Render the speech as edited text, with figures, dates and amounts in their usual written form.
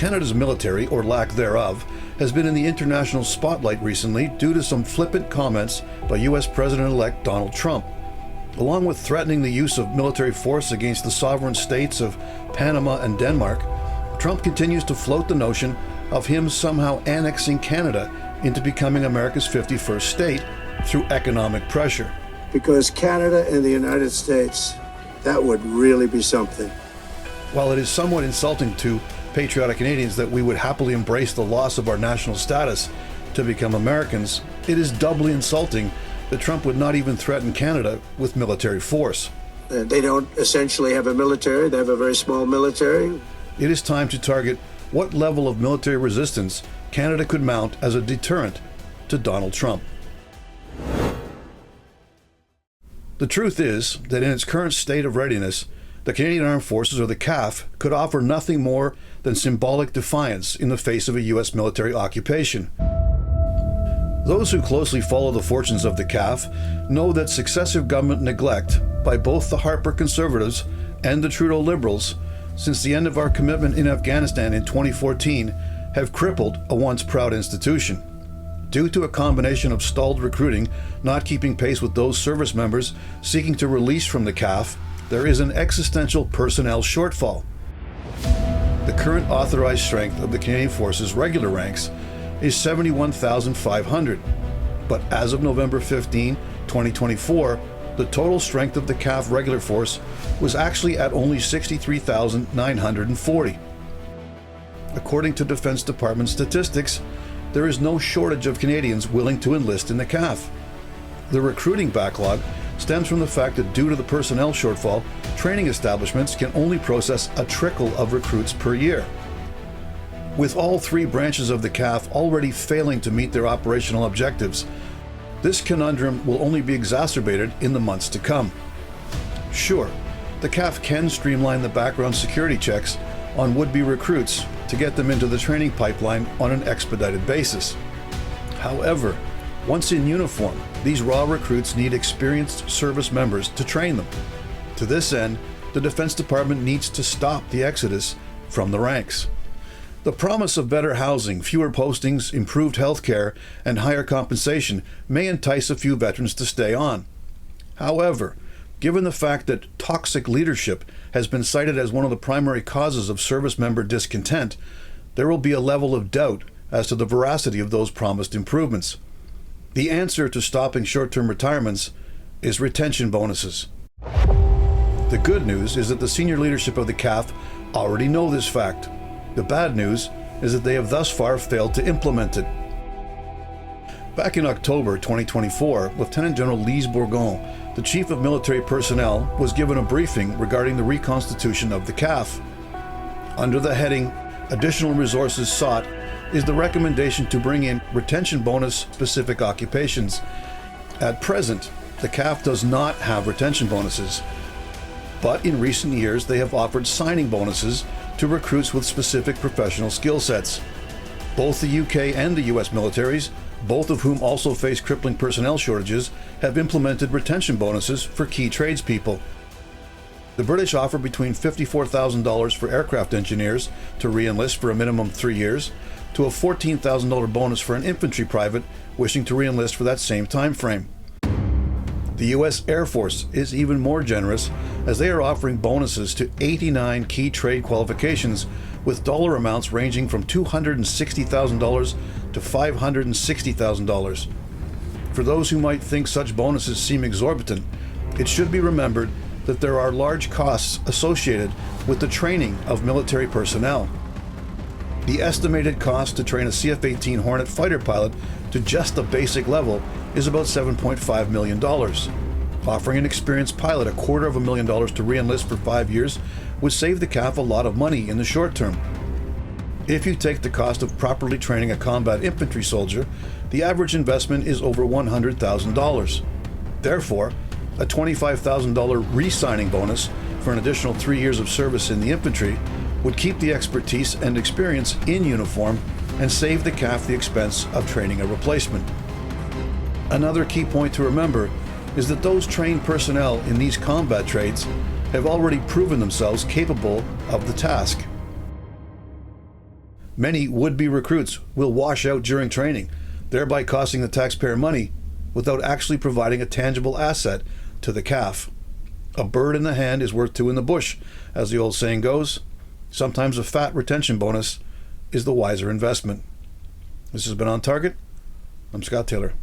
Canada's military, or lack thereof, has been in the international spotlight recently due to some flippant comments by U.S. President-elect Donald Trump. Along with threatening the use of military force against the sovereign states of Panama and Denmark, Trump continues to float the notion of him somehow annexing Canada into becoming America's 51st state through economic pressure. Because Canada and the United States, that would really be something. While it is somewhat insulting to patriotic Canadians that we would happily embrace the loss of our national status to become Americans, it is doubly insulting that Trump would not even threaten Canada with military force. They don't essentially have a military, they have a very small military. It is time to target what level of military resistance Canada could mount as a deterrent to Donald Trump. The truth is that in its current state of readiness, the Canadian Armed Forces, or the CAF, could offer nothing more than symbolic defiance in the face of a U.S. military occupation. Those who closely follow the fortunes of the CAF know that successive government neglect by both the Harper Conservatives and the Trudeau Liberals since the end of our commitment in Afghanistan in 2014 have crippled a once proud institution. Due to a combination of stalled recruiting not keeping pace with those service members seeking to release from the CAF, there is an existential personnel shortfall. The current authorized strength of the Canadian Forces regular ranks is 71,500, but as of November 15, 2024, the total strength of the CAF regular force was actually at only 63,940. According to Defense Department statistics, there is no shortage of Canadians willing to enlist in the CAF. The recruiting backlog stems from the fact that due to the personnel shortfall, training establishments can only process a trickle of recruits per year. With all three branches of the CAF already failing to meet their operational objectives, this conundrum will only be exacerbated in the months to come. Sure, the CAF can streamline the background security checks on would-be recruits to get them into the training pipeline on an expedited basis. However, once in uniform, these raw recruits need experienced service members to train them. To this end, the Defense Department needs to stop the exodus from the ranks. The promise of better housing, fewer postings, improved health care, and higher compensation may entice a few veterans to stay on. However, given the fact that toxic leadership has been cited as one of the primary causes of service member discontent, there will be a level of doubt as to the veracity of those promised improvements. The answer to stopping short-term retirements is retention bonuses. The good news is that the senior leadership of the CAF already know this fact. The bad news is that they have thus far failed to implement it. Back in October 2024, Lieutenant General Lise Bourgon, the Chief of Military Personnel, was given a briefing regarding the reconstitution of the CAF. Under the heading, Additional Resources Sought, is the recommendation to bring in retention bonus specific occupations. At present, the CAF does not have retention bonuses, but in recent years they have offered signing bonuses to recruits with specific professional skill sets. Both the UK and the US militaries, both of whom also face crippling personnel shortages, have implemented retention bonuses for key tradespeople. The British offer between $54,000 for aircraft engineers to re-enlist for a minimum of 3 years, to a $14,000 bonus for an infantry private wishing to re-enlist for that same time frame. The U.S. Air Force is even more generous, as they are offering bonuses to 89 key trade qualifications with dollar amounts ranging from $260,000 to $560,000. For those who might think such bonuses seem exorbitant, it should be remembered that there are large costs associated with the training of military personnel. The estimated cost to train a CF-18 Hornet fighter pilot to just the basic level is about $7.5 million. Offering an experienced pilot $250,000 to re-enlist for 5 years would save the CAF a lot of money in the short term. If you take the cost of properly training a combat infantry soldier, the average investment is over $100,000. Therefore, a $25,000 re-signing bonus for an additional 3 years of service in the infantry would keep the expertise and experience in uniform and save the CAF the expense of training a replacement. Another key point to remember is that those trained personnel in these combat trades have already proven themselves capable of the task. Many would-be recruits will wash out during training, thereby costing the taxpayer money without actually providing a tangible asset to the CAF. A bird in the hand is worth two in the bush, as the old saying goes. Sometimes a fat retention bonus is the wiser investment. This has been On Target. I'm Scott Taylor.